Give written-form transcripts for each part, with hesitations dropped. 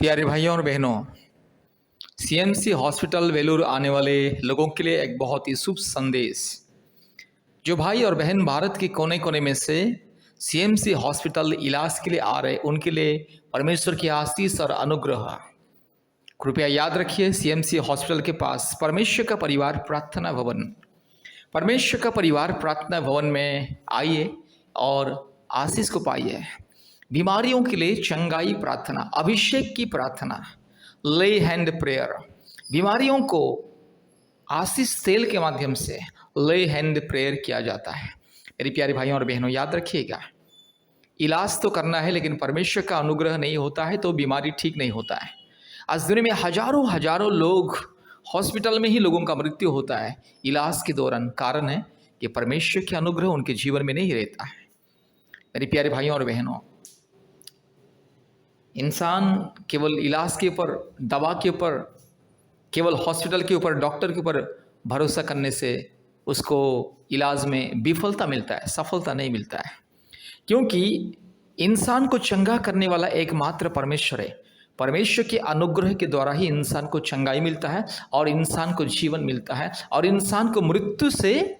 प्यारे भाइयों और बहनों, सीएमसी हॉस्पिटल वेलूर आने वाले लोगों के लिए एक बहुत ही शुभ संदेश। जो भाई और बहन भारत के कोने कोने में से सीएमसी हॉस्पिटल इलाज के लिए आ रहे, उनके लिए परमेश्वर की आशीष और अनुग्रह। कृपया याद रखिए, सीएमसी हॉस्पिटल के पास परमेश्वर का परिवार प्रार्थना भवन, परमेश्वर का परिवार प्रार्थना भवन में आइए और आशीष को पाइए। बीमारियों के लिए चंगाई प्रार्थना, अभिषेक की प्रार्थना, ले हैंड प्रेयर, बीमारियों को आशीष तेल के माध्यम से ले हैंड प्रेयर किया जाता है। मेरे प्यारे भाइयों और बहनों, याद रखिएगा, इलाज तो करना है, लेकिन परमेश्वर का अनुग्रह नहीं होता है तो बीमारी ठीक नहीं होता है। आज दुनिया में हजारों हजारों लोग हॉस्पिटल में ही लोगों का मृत्यु होता है इलाज के दौरान। कारण है कि परमेश्वर के अनुग्रह उनके जीवन में नहीं रहता है। मेरे प्यारे भाइयों और बहनों, इंसान केवल इलाज के ऊपर, दवा के ऊपर, केवल हॉस्पिटल के ऊपर, डॉक्टर के ऊपर भरोसा करने से उसको इलाज में विफलता मिलता है, सफलता नहीं मिलता है। क्योंकि इंसान को चंगा करने वाला एकमात्र परमेश्वर है। परमेश्वर के अनुग्रह के द्वारा ही इंसान को चंगाई मिलता है और इंसान को जीवन मिलता है और इंसान को मृत्यु से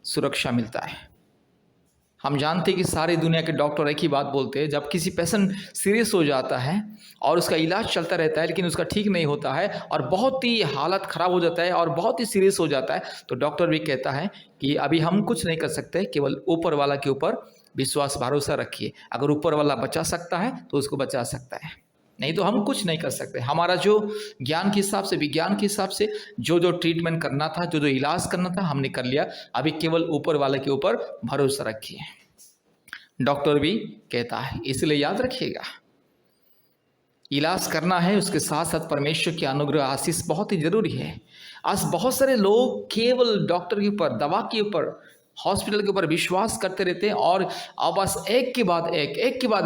सुरक्षा मिलता है। हम जानते हैं कि सारी दुनिया के डॉक्टर एक ही बात बोलते हैं, जब किसी पेशेंट सीरियस हो जाता है और उसका इलाज चलता रहता है लेकिन उसका ठीक नहीं होता है और बहुत ही हालत ख़राब हो जाता है और बहुत ही सीरियस हो जाता है, तो डॉक्टर भी कहता है कि अभी हम कुछ नहीं कर सकते, केवल ऊपर वाला के ऊपर विश्वास भरोसा रखिए। अगर ऊपर वाला बचा सकता है तो उसको बचा सकता है, नहीं तो हम कुछ नहीं कर सकते। हमारा जो ज्ञान के हिसाब से, विज्ञान के हिसाब से जो ट्रीटमेंट करना था, जो इलाज करना था, हमने कर लिया। अभी केवल ऊपर वाले के ऊपर भरोसा रखिए, डॉक्टर भी कहता है। इसलिए याद रखिएगा, इलाज करना है, उसके साथ साथ परमेश्वर के अनुग्रह आशीष बहुत ही जरूरी है। आज बहुत सारे लोग केवल डॉक्टर के ऊपर, दवा के ऊपर, हॉस्पिटल के ऊपर विश्वास करते रहते हैं और अब बस एक के बाद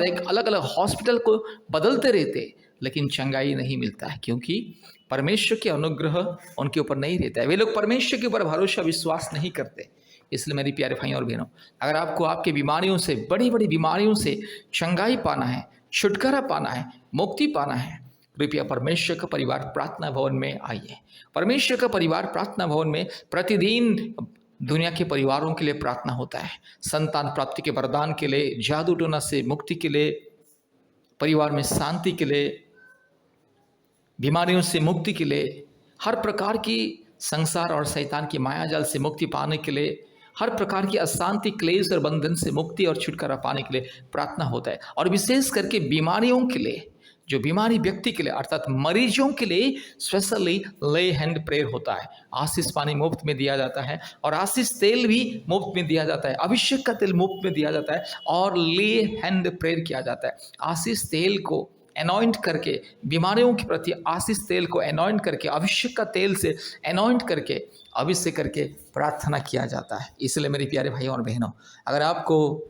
एक अलग अलग हॉस्पिटल को बदलते रहते, लेकिन चंगाई नहीं मिलता है। क्योंकि परमेश्वर के अनुग्रह उनके ऊपर नहीं रहता है। वे लोग परमेश्वर के ऊपर भरोसा, विश्वास नहीं करते। इसलिए मेरे प्यारे भाइयों और बहनों, अगर आपको आपके बीमारियों से, बड़ी बड़ी बीमारियों से चंगाई पाना है, छुटकारा पाना है, मुक्ति पाना है, कृपया परमेश्वर का परिवार प्रार्थना भवन में आइए। परमेश्वर का परिवार प्रार्थना भवन में प्रतिदिन दुनिया के परिवारों के लिए प्रार्थना होता है। संतान प्राप्ति के वरदान के लिए, जादू टोना से मुक्ति के लिए, परिवार में शांति के लिए, बीमारियों से मुक्ति के लिए, हर प्रकार की संसार और शैतान की मायाजाल से मुक्ति पाने के लिए, हर प्रकार की अशांति, क्लेश और बंधन से मुक्ति और छुटकारा पाने के लिए प्रार्थना होता है। और विशेष करके बीमारियों के लिए, जो बीमारी व्यक्ति के लिए अर्थात मरीजों के लिए स्पेशली ले हैंड प्रेयर होता है। आशीष पानी मुफ्त में दिया जाता है और आशीष तेल भी मुफ्त में दिया जाता है, अभिषेक का तेल मुफ्त में दिया जाता है और ले हैंड प्रेयर किया जाता है। आशीष तेल को एनॉइंट करके, बीमारियों के प्रति आशीष तेल को एनॉइंट करके, अभिषेक का तेल से एनॉइंट करके, अभिषेक करके प्रार्थना किया जाता है। इसलिए मेरे प्यारे भाइयों और बहनों, अगर आपको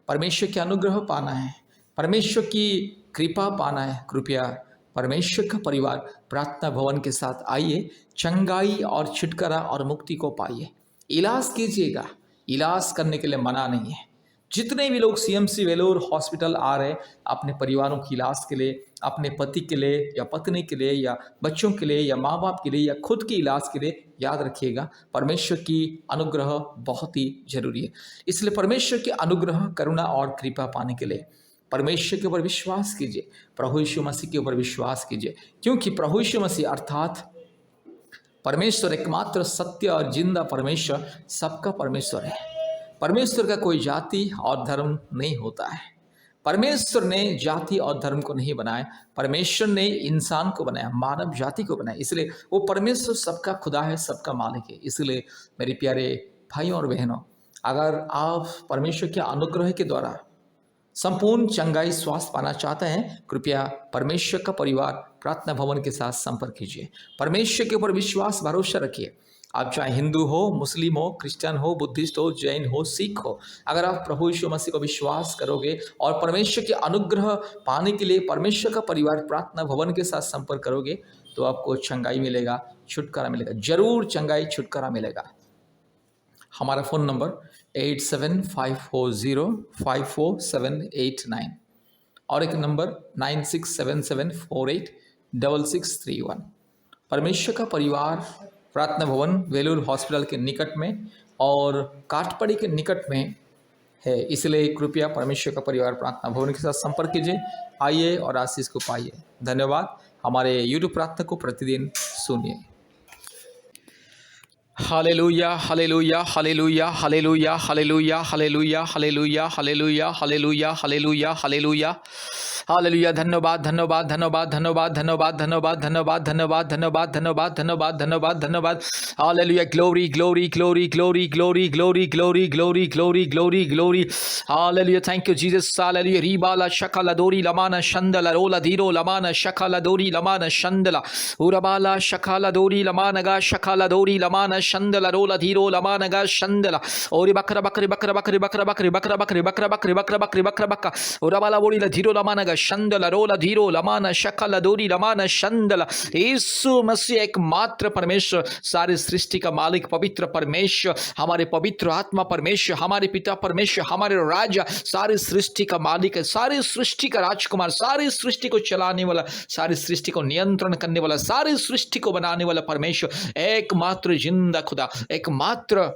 परमेश्वर के अनुग्रह पाना है, परमेश्वर की कृपा पाना है, कृपया परमेश्वर का परिवार प्रार्थना भवन के साथ आइए, चंगाई और छुटकारा और मुक्ति को पाइए। इलाज कीजिएगा, इलाज करने के लिए मना नहीं है। जितने भी लोग सीएमसी वेलूर हॉस्पिटल आ रहे अपने परिवारों की इलाज के लिए, अपने पति के लिए या पत्नी के लिए या बच्चों के लिए या माँ बाप के लिए या खुद के इलाज के लिए, याद रखिएगा परमेश्वर की अनुग्रह बहुत ही जरूरी है। इसलिए परमेश्वर के अनुग्रह, करुणा और कृपा पाने के लिए परमेश्वर के ऊपर विश्वास कीजिए, प्रभु यीशु मसीह के ऊपर विश्वास कीजिए। क्योंकि प्रभु यीशु मसीह अर्थात परमेश्वर एकमात्र सत्य और जिंदा परमेश्वर, सबका परमेश्वर है। परमेश्वर का कोई जाति और धर्म नहीं होता है। परमेश्वर ने जाति और धर्म को नहीं बनाया, परमेश्वर ने इंसान को बनाया, मानव जाति को बनाया। इसलिए वो परमेश्वर सबका खुदा है, सबका मालिक है। इसलिए मेरे प्यारे भाइयों और बहनों, अगर आप परमेश्वर के अनुग्रह के द्वारा संपूर्ण चंगाई, स्वास्थ्य पाना चाहते हैं, कृपया परमेश्वर का परिवार प्रार्थना भवन के साथ संपर्क कीजिए। परमेश्वर के ऊपर विश्वास, भरोसा रखिए। आप चाहे हिंदू हो, मुस्लिम हो, क्रिश्चियन हो, बुद्धिस्ट हो, जैन हो, सिख हो, अगर आप प्रभु यीशु मसीह को विश्वास करोगे और परमेश्वर के अनुग्रह पाने के लिए परमेश्वर का परिवार प्रार्थना भवन के साथ संपर्क करोगे, तो आपको चंगाई मिलेगा, छुटकारा मिलेगा। जरूर चंगाई, छुटकारा मिलेगा। हमारा फ़ोन नंबर 8754054789, और एक नंबर 9677486631। परमेश्वर का परिवार प्रार्थना भवन वेलूर हॉस्पिटल के निकट में और काठपड़ी के निकट में है, इसलिए कृपया परमेश्वर का परिवार प्रार्थना भवन के साथ संपर्क कीजिए, आइए और आशीष को पाइए। धन्यवाद। हमारे यूट्यूब प्रार्थना को प्रतिदिन सुनिए। Hallelujah hallelujah hallelujah hallelujah hallelujah hallelujah hallelujah hallelujah hallelujah hallelujah hallelujah hallelujah. धन्यवाद धन्यवाद धन्यवाद धन्यवाद धन्यवाद धन्यवाद धन्यवाद धन्यवाद धन्यवाद धन्यवाद धन्यवाद धन्यवाद धन्यवाद। Hallelujah. Glory glory glory glory glory glory glory glory glory glory glory. Hallelujah. Thank you Jesus. Hallelujah. रीबाला शकला दोरी लमाना शंदला रोला धीरो लमाना शकला दोरी लमाना शंदला उरबाला शकला दोरी लमानगा शकला दोरी लमाना शंदला रोला धीरो लमानगा शंदला और बकरा बकरी बकरा बकरी बकरा बकरी बकरा बकरी बकरा बकरी बकरा बकरी बकरा बक्का उरबाला बोरी ला धीरो लमानगा शंदला रोला धीरो लमाना शकला दोरी लमाना शंदला। यीशु मसीह एकमात्र परमेश्वर, सारी सृष्टि का मालिक, पवित्र परमेश्वर, हमारे पवित्र आत्मा परमेश्वर, हमारे पिता परमेश्वर, हमारे राजा, सारी सृष्टि का मालिक है, सारी सृष्टि का राजकुमार, सारी सृष्टि को चलाने वाला, सारी सृष्टि को नियंत्रण करने वाला, सारी सृष्टि को बनाने वाला परमेश्वर, एकमात्र जिंदा खुदा, एकमात्र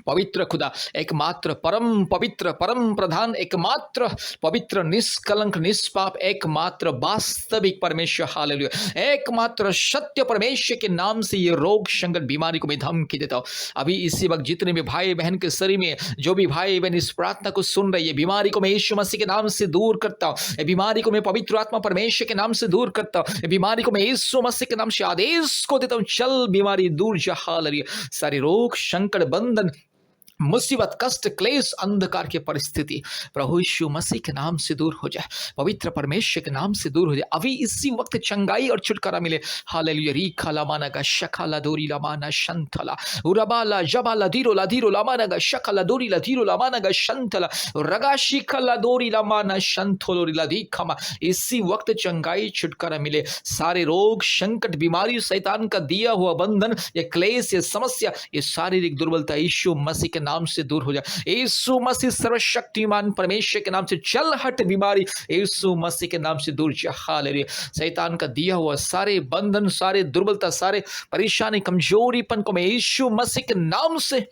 पवित्र खुदा, एकमात्र परम पवित्र परम प्रधान, एकमात्र पवित्र निष्कलंक निष्पाप, एकमात्र वास्तविक परमेश्वर। हालेलुया। एकमात्र सत्य परमेश्वर के नाम से ये रोग संकट बीमारी को मैं धमकी देता हूँ। अभी इसी वक्त जितने भी भाई बहन के शरीर में जो भी भाई बहन इस प्रार्थना को सुन रही है, बीमारी को मैं यीशु मसीह के नाम से दूर करता हूँ। बीमारी को मैं पवित्र आत्मा परमेश्वर के नाम से दूर करता हूँ। बीमारी को मैं यीशु मसीह के नाम से आदेश को देता हूँ, चल बीमारी दूर जा। हालेलुया। सारे रोग संकट बंधन मुसीबत कष्ट क्लेश अंधकार की परिस्थिति प्रभु यीशु मसीह के नाम से दूर हो जाए, पवित्र परमेश्वर के नाम से दूर हो जाए। अभी इसी वक्त चंगाई और छुटकारा मिले। हालेलुया। रीखा लामाना का शखाला दोरी लामाना शंथला उरबाला जबाला धीरो लामाना का शखाला दोरी ला धीरो लामाना का शंथला रगा शिखला दोरी लामाना शंथोलोरी ला दीखमा। इसी वक्त चंगाई छुटकारा मिले। सारे रोग संकट बीमारी शैतान का दिया हुआ बंधन, ये क्लेश, ये समस्या, ये शारीरिक दुर्बलता यीशु मसीह के नाम से दूर हो जाए। यीशु मसीह सर्वशक्तिमान परमेश्वर के नाम से चल हट बीमारी, यीशु मसीह के नाम से दूर जा। हालेलुया। शैतान का दिया हुआ सारे बंधन, सारे दुर्बलता, सारे परेशानी, कमजोरीपन को मैं यीशु मसीह के नाम से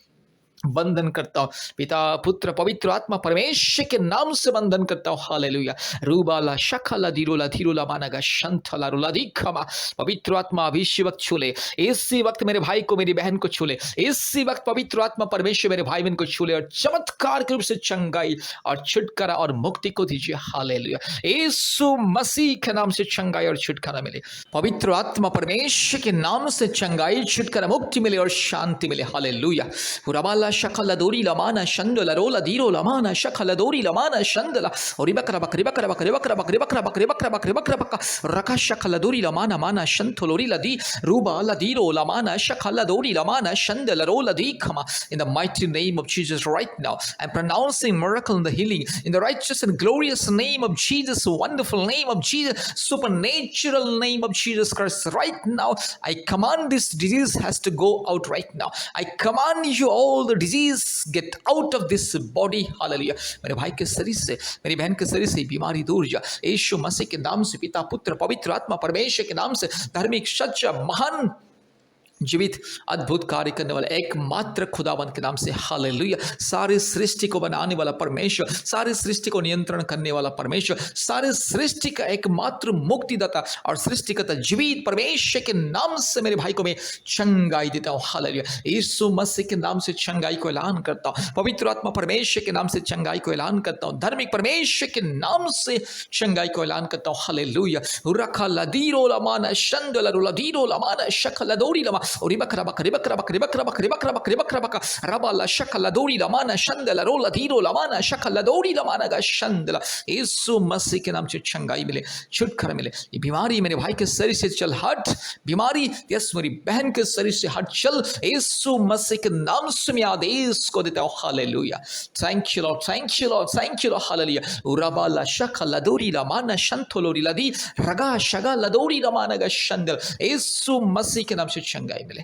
बंधन करता हूं। पिता पुत्र पवित्र आत्मा परमेश्वर के नाम से बंधन करता हूं। हालेलुया। रूबाला शखला धीरोला मानगा शंथला रुला दिखमा। पवित्र आत्मा अभी इसी वक्त छूले, इसी वक्त मेरे भाई को मेरी बहन को छूले, इसी वक्त पवित्र आत्मा परमेश्वर मेरे भाई बहन को छूले और चमत्कार के रूप से चंगाई और छुटकारा और मुक्ति को दीजिए। हालेलुया। यीशु मसीह के नाम से चंगाई और छुटकारा मिले। पवित्र आत्मा परमेश्वर के नाम से चंगाई छुटकारा मुक्ति मिले और शांति मिले। हालेलुया। पुराबाला शखला दोरी लमाना शंदला रोला धीरो लमाना शखला दोरी लमाना शंदला और बकरा बकरी बकरा बकरी बकरा बकरी बकरा बकरी बकरा बकरी बकरा बकरा रका शखला दोरी लमाना माना शंथलोरी लदी रूबा लदीरो लमाना शखला दोरी लमाना शंदला रोला दी खमा। In the mighty name of Jesus right now, I'm pronouncing miracle and the healing in the righteous and glorious name of Jesus, wonderful name of Jesus, supernatural name of Jesus Christ. Right now, I command this disease has to go out right now. I command you all the disease get out of this body. Hallelujah. मेरे भाई के शरीर से, मेरी बहन के शरीर से बीमारी दूर जा। यीशु मसीह के नाम से, पिता पुत्र पवित्र आत्मा परमेश्वर के नाम से, धार्मिक सच्चा महान जीवित अद्भुत कार्य करने वाला एकमात्र खुदावन के नाम से। हालेलुया। सारी सृष्टि को बनाने वाला परमेश्वर, सारी सृष्टि को नियंत्रण करने वाला परमेश्वर, सारी सृष्टि का एकमात्र मुक्तिदाता और सृष्टिकर्ता जीवित परमेश्वर के नाम से मेरे भाई को मैं चंगाई देता हूँ। हालेलुया। यीशु मसीह के नाम से चंगाई को ऐलान करता हूँ। पवित्र आत्मा परमेश्वर के नाम से चंगाई को ऐलान करता हूँ। धार्मिक परमेश्वर के नाम से चंगाई को ऐलान करता हूँ। हालेलुया। रखा लदीरो लमाना शंदला रुलदीरो लमाना शखला दोरी लमा और बकरा बकरी बकरा बकरी बकरा बकरी बकरा बकरी बकरा बका रबाला शखला दोरी लमाना शंदला रोला धीरो लमाना शखला दोरी लमाना गा शंदला। यीशु मसीह के नाम से चंगाई मिले, छुटकारा मिले। ये बीमारी मेरे भाई के शरीर से चल हट, बीमारी यस मेरी बहन के शरीर से हट चल। यीशु मसीह के नाम से मैं आदेश को देता हूँ। Hallelujah. Thank you lord, thank you lord, thank you lord. Hallelujah. रबाला शखला दोरी लमाना शंथलोरी लदी रगा शगा लदोरी लमाना गा शंदल। यीशु मसीह के नाम से चंगाई मिले।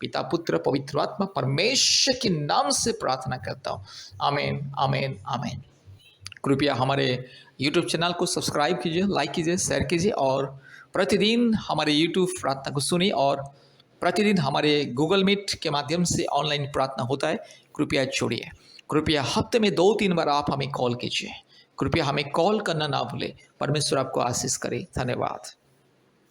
पिता पुत्र पवित्र आत्मा परमेश्वर के नाम से प्रार्थना करता हूँ। आमीन आमीन आमीन। कृपया हमारे यूट्यूब चैनल को सब्सक्राइब कीजिए, लाइक कीजिए, शेयर कीजिए और प्रतिदिन हमारे यूट्यूब प्रार्थना को सुनिए और प्रतिदिन हमारे गूगल मीट के माध्यम से ऑनलाइन प्रार्थना होता है, कृपया जोड़िए। कृपया हफ्ते में 2-3 बार आप हमें कॉल कीजिए। कृपया हमें कॉल करना ना भूलें। परमेश्वर आपको आशीष करे। धन्यवाद।